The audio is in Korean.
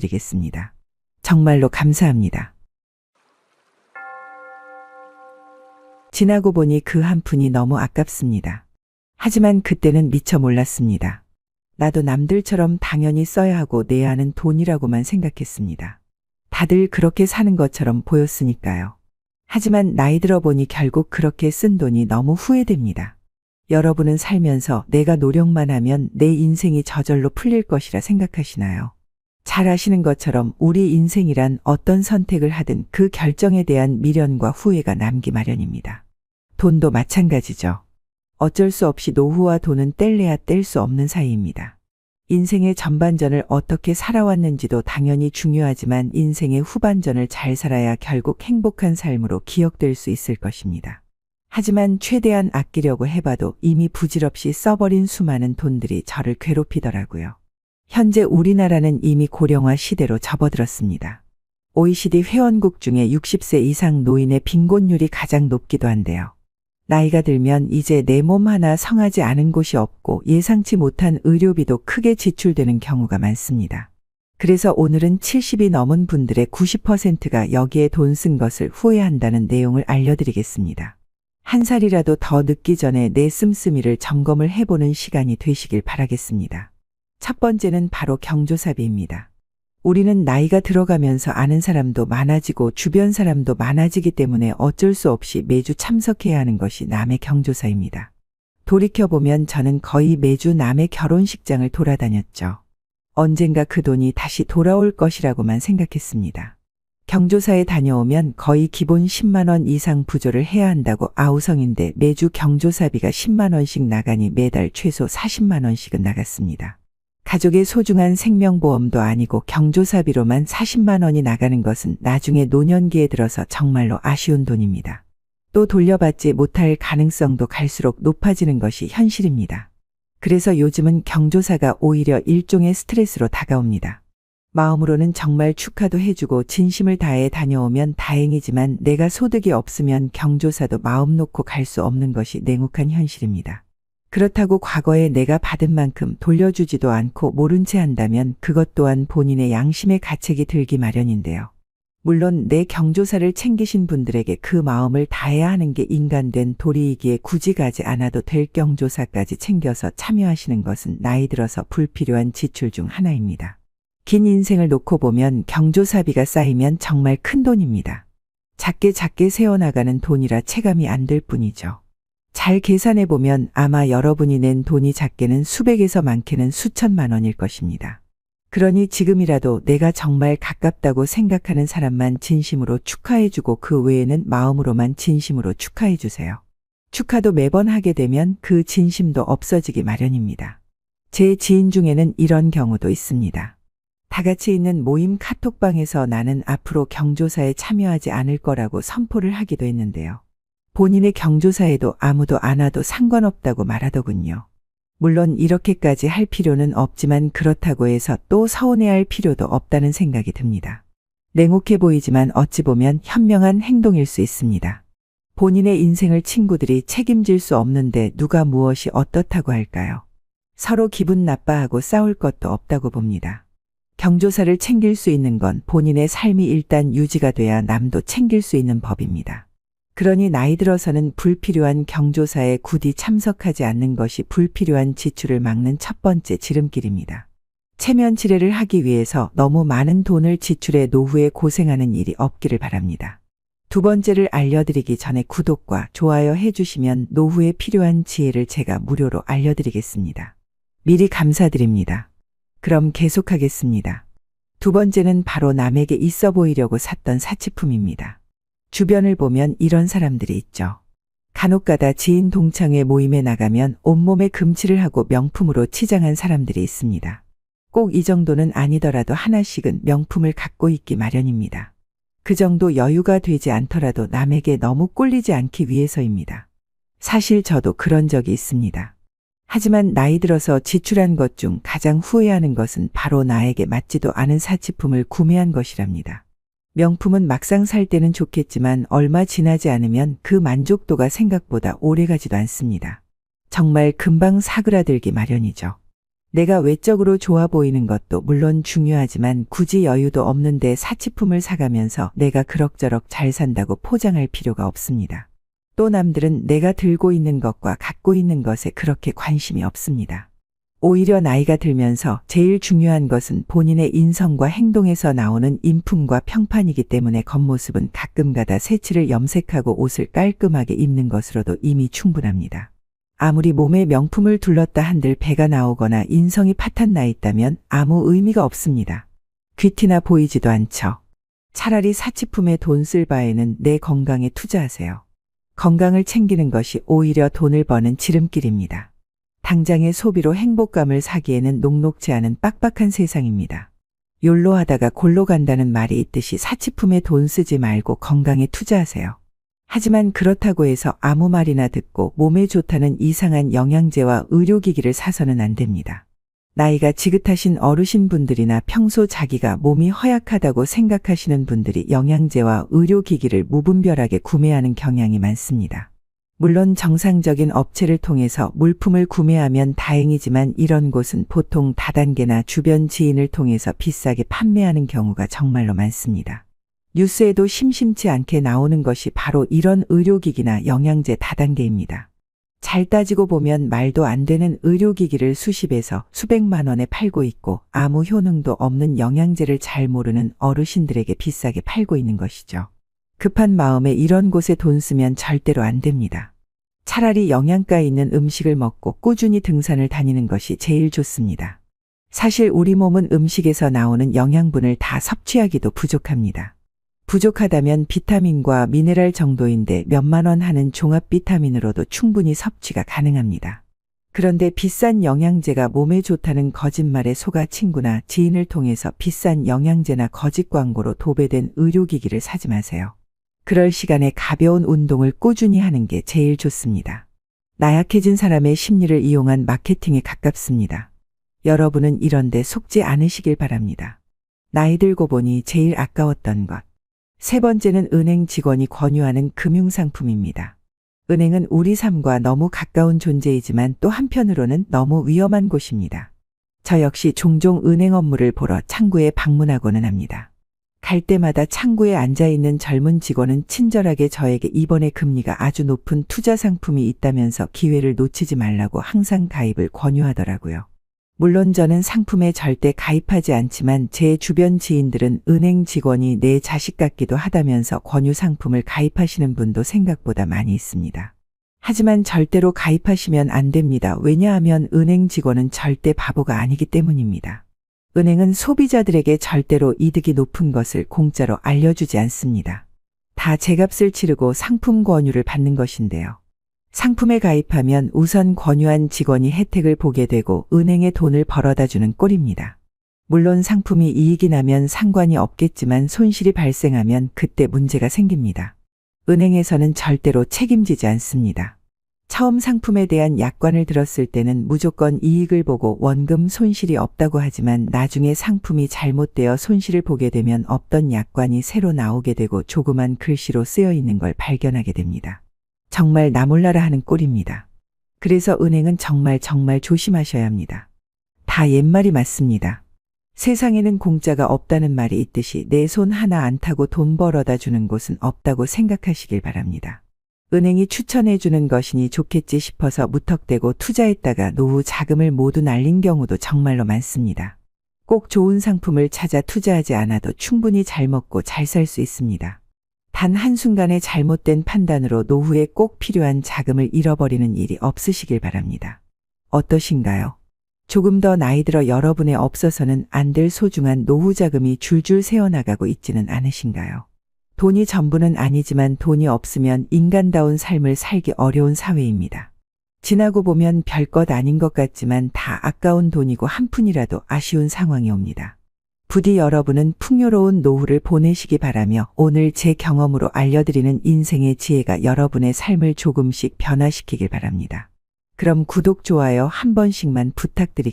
드리겠습니다. 정말로 감사합니다. 지나고 보니 그 한 푼이 너무 아깝습니다. 하지만 그때는 미처 몰랐습니다. 나도 남들처럼 당연히 써야 하고 내야 하는 돈이라고만 생각했습니다. 다들 그렇게 사는 것처럼 보였으니까요. 하지만 나이 들어 보니 결국 그렇게 쓴 돈이 너무 후회됩니다. 여러분은 살면서 내가 노력만 하면 내 인생이 저절로 풀릴 것이라 생각하시나요? 잘 아시는 것처럼 우리 인생이란 어떤 선택을 하든 그 결정에 대한 미련과 후회가 남기 마련입니다. 돈도 마찬가지죠. 어쩔 수 없이 노후와 돈은 뗄래야 뗄 수 없는 사이입니다. 인생의 전반전을 어떻게 살아왔는지도 당연히 중요하지만 인생의 후반전을 잘 살아야 결국 행복한 삶으로 기억될 수 있을 것입니다. 하지만 최대한 아끼려고 해봐도 이미 부질없이 써버린 수많은 돈들이 저를 괴롭히더라고요. 현재 우리나라는 이미 고령화 시대로 접어들었습니다. OECD 회원국 중에 60세 이상 노인의 빈곤율이 가장 높기도 한데요. 나이가 들면 이제 내 몸 하나 성하지 않은 곳이 없고 예상치 못한 의료비도 크게 지출되는 경우가 많습니다. 그래서 오늘은 70이 넘은 분들의 90%가 여기에 돈 쓴 것을 후회한다는 내용을 알려드리겠습니다. 한 살이라도 더 늦기 전에 내 씀씀이를 점검을 해보는 시간이 되시길 바라겠습니다. 첫 번째는 바로 경조사비입니다. 우리는 나이가 들어가면서 아는 사람도 많아지고 주변 사람도 많아지기 때문에 어쩔 수 없이 매주 참석해야 하는 것이 남의 경조사입니다. 돌이켜보면 저는 거의 매주 남의 결혼식장을 돌아다녔죠. 언젠가 그 돈이 다시 돌아올 것이라고만 생각했습니다. 경조사에 다녀오면 거의 기본 10만 원 이상 부조를 해야 한다고 아우성인데 매주 경조사비가 10만 원씩 나가니 매달 최소 40만 원씩은 나갔습니다. 가족의 소중한 생명보험도 아니고 경조사비로만 40만 원이 나가는 것은 나중에 노년기에 들어서 정말로 아쉬운 돈입니다. 또 돌려받지 못할 가능성도 갈수록 높아지는 것이 현실입니다. 그래서 요즘은 경조사가 오히려 일종의 스트레스로 다가옵니다. 마음으로는 정말 축하도 해주고 진심을 다해 다녀오면 다행이지만 내가 소득이 없으면 경조사도 마음 놓고 갈 수 없는 것이 냉혹한 현실입니다. 그렇다고 과거에 내가 받은 만큼 돌려주지도 않고 모른 채 한다면 그것 또한 본인의 양심의 가책이 들기 마련인데요. 물론 내 경조사를 챙기신 분들에게 그 마음을 다해야 하는 게 인간된 도리이기에 굳이 가지 않아도 될 경조사까지 챙겨서 참여하시는 것은 나이 들어서 불필요한 지출 중 하나입니다. 긴 인생을 놓고 보면 경조사비가 쌓이면 정말 큰 돈입니다. 작게 세어나가는 돈이라 체감이 안 될 뿐이죠. 잘 계산해 보면 아마 여러분이 낸 돈이 작게는 수백에서 많게는 수천만 원일 것입니다. 그러니 지금이라도 내가 정말 가깝다고 생각하는 사람만 진심으로 축하해주고 그 외에는 마음으로만 진심으로 축하해주세요. 축하도 매번 하게 되면 그 진심도 없어지기 마련입니다. 제 지인 중에는 이런 경우도 있습니다. 다 같이 있는 모임 카톡방에서 나는 앞으로 경조사에 참여하지 않을 거라고 선포를 하기도 했는데요. 본인의 경조사에도 아무도 안 와도 상관없다고 말하더군요. 물론 이렇게까지 할 필요는 없지만 그렇다고 해서 또 서운해할 필요도 없다는 생각이 듭니다. 냉혹해 보이지만 어찌 보면 현명한 행동일 수 있습니다. 본인의 인생을 친구들이 책임질 수 없는데 누가 무엇이 어떻다고 할까요? 서로 기분 나빠하고 싸울 것도 없다고 봅니다. 경조사를 챙길 수 있는 건 본인의 삶이 일단 유지가 돼야 남도 챙길 수 있는 법입니다. 그러니 나이 들어서는 불필요한 경조사에 굳이 참석하지 않는 것이 불필요한 지출을 막는 첫 번째 지름길입니다. 체면치레를 하기 위해서 너무 많은 돈을 지출해 노후에 고생하는 일이 없기를 바랍니다. 두 번째를 알려드리기 전에 구독과 좋아요 해주시면 노후에 필요한 지혜를 제가 무료로 알려드리겠습니다. 미리 감사드립니다. 그럼 계속하겠습니다. 두 번째는 바로 남에게 있어 보이려고 샀던 사치품입니다. 주변을 보면 이런 사람들이 있죠. 간혹가다 지인 동창회 모임에 나가면 온몸에 금칠을 하고 명품으로 치장한 사람들이 있습니다. 꼭 이 정도는 아니더라도 하나씩은 명품을 갖고 있기 마련입니다. 그 정도 여유가 되지 않더라도 남에게 너무 꼴리지 않기 위해서입니다. 사실 저도 그런 적이 있습니다. 하지만 나이 들어서 지출한 것 중 가장 후회하는 것은 바로 나에게 맞지도 않은 사치품을 구매한 것이랍니다. 명품은 막상 살 때는 좋겠지만 얼마 지나지 않으면 그 만족도가 생각보다 오래가지도 않습니다. 정말 금방 사그라들기 마련이죠. 내가 외적으로 좋아 보이는 것도 물론 중요하지만 굳이 여유도 없는데 사치품을 사가면서 내가 그럭저럭 잘 산다고 포장할 필요가 없습니다. 또 남들은 내가 들고 있는 것과 갖고 있는 것에 그렇게 관심이 없습니다. 오히려 나이가 들면서 제일 중요한 것은 본인의 인성과 행동에서 나오는 인품과 평판이기 때문에 겉모습은 가끔가다 새치를 염색하고 옷을 깔끔하게 입는 것으로도 이미 충분합니다. 아무리 몸에 명품을 둘렀다 한들 배가 나오거나 인성이 파탄 나 있다면 아무 의미가 없습니다. 귀티나 보이지도 않죠. 차라리 사치품에 돈 쓸 바에는 내 건강에 투자하세요. 건강을 챙기는 것이 오히려 돈을 버는 지름길입니다. 당장의 소비로 행복감을 사기에는 녹록지 않은 빡빡한 세상입니다. 욜로 하다가 골로 간다는 말이 있듯이 사치품에 돈 쓰지 말고 건강에 투자하세요. 하지만 그렇다고 해서 아무 말이나 듣고 몸에 좋다는 이상한 영양제와 의료기기를 사서는 안 됩니다. 나이가 지긋하신 어르신분들이나 평소 자기가 몸이 허약하다고 생각하시는 분들이 영양제와 의료기기를 무분별하게 구매하는 경향이 많습니다. 물론 정상적인 업체를 통해서 물품을 구매하면 다행이지만 이런 곳은 보통 다단계나 주변 지인을 통해서 비싸게 판매하는 경우가 정말로 많습니다. 뉴스에도 심심치 않게 나오는 것이 바로 이런 의료기기나 영양제 다단계입니다. 잘 따지고 보면 말도 안 되는 의료기기를 수십에서 수백만 원에 팔고 있고 아무 효능도 없는 영양제를 잘 모르는 어르신들에게 비싸게 팔고 있는 것이죠. 급한 마음에 이런 곳에 돈 쓰면 절대로 안 됩니다. 차라리 영양가 있는 음식을 먹고 꾸준히 등산을 다니는 것이 제일 좋습니다. 사실 우리 몸은 음식에서 나오는 영양분을 다 섭취하기도 부족합니다. 부족하다면 비타민과 미네랄 정도인데 몇만 원 하는 종합 비타민으로도 충분히 섭취가 가능합니다. 그런데 비싼 영양제가 몸에 좋다는 거짓말에 속아 친구나 지인을 통해서 비싼 영양제나 거짓 광고로 도배된 의료기기를 사지 마세요. 그럴 시간에 가벼운 운동을 꾸준히 하는 게 제일 좋습니다. 나약해진 사람의 심리를 이용한 마케팅에 가깝습니다. 여러분은 이런 데 속지 않으시길 바랍니다. 나이 들고 보니 제일 아까웠던 것. 세 번째는 은행 직원이 권유하는 금융상품입니다. 은행은 우리 삶과 너무 가까운 존재이지만 또 한편으로는 너무 위험한 곳입니다. 저 역시 종종 은행 업무를 보러 창구에 방문하고는 합니다. 갈 때마다 창구에 앉아있는 젊은 직원은 친절하게 저에게 이번에 금리가 아주 높은 투자 상품이 있다면서 기회를 놓치지 말라고 항상 가입을 권유하더라고요. 물론 저는 상품에 절대 가입하지 않지만 제 주변 지인들은 은행 직원이 내 자식 같기도 하다면서 권유 상품을 가입하시는 분도 생각보다 많이 있습니다. 하지만 절대로 가입하시면 안 됩니다. 왜냐하면 은행 직원은 절대 바보가 아니기 때문입니다. 은행은 소비자들에게 절대로 이득이 높은 것을 공짜로 알려주지 않습니다. 다 제값을 치르고 상품 권유를 받는 것인데요. 상품에 가입하면 우선 권유한 직원이 혜택을 보게 되고 은행에 돈을 벌어다 주는 꼴입니다. 물론 상품이 이익이 나면 상관이 없겠지만 손실이 발생하면 그때 문제가 생깁니다. 은행에서는 절대로 책임지지 않습니다. 처음 상품에 대한 약관을 들었을 때는 무조건 이익을 보고 원금 손실이 없다고 하지만 나중에 상품이 잘못되어 손실을 보게 되면 없던 약관이 새로 나오게 되고 조그만 글씨로 쓰여 있는 걸 발견하게 됩니다. 정말 나 몰라라 하는 꼴입니다. 그래서 은행은 정말 조심하셔야 합니다. 다 옛말이 맞습니다. 세상에는 공짜가 없다는 말이 있듯이 내 손 하나 안 타고 돈 벌어다 주는 곳은 없다고 생각하시길 바랍니다. 은행이 추천해 주는 것이니 좋겠지 싶어서 무턱대고 투자했다가 노후 자금을 모두 날린 경우도 정말로 많습니다. 꼭 좋은 상품을 찾아 투자하지 않아도 충분히 잘 먹고 잘 살 수 있습니다. 단 한순간의 잘못된 판단으로 노후에 꼭 필요한 자금을 잃어버리는 일이 없으시길 바랍니다. 어떠신가요? 조금 더 나이 들어 여러분의 없어서는 안 될 소중한 노후 자금이 줄줄 새어나가고 있지는 않으신가요? 돈이 전부는 아니지만 돈이 없으면 인간다운 삶을 살기 어려운 사회입니다. 지나고 보면 별것 아닌 것 같지만 다 아까운 돈이고 한 푼이라도 아쉬운 상황이 옵니다. 부디 여러분은 풍요로운 노후를 보내시기 바라며 오늘 제 경험으로 알려드리는 인생의 지혜가 여러분의 삶을 조금씩 변화시키길 바랍니다. 그럼 구독, 좋아요 한 번씩만 부탁드리겠습니다.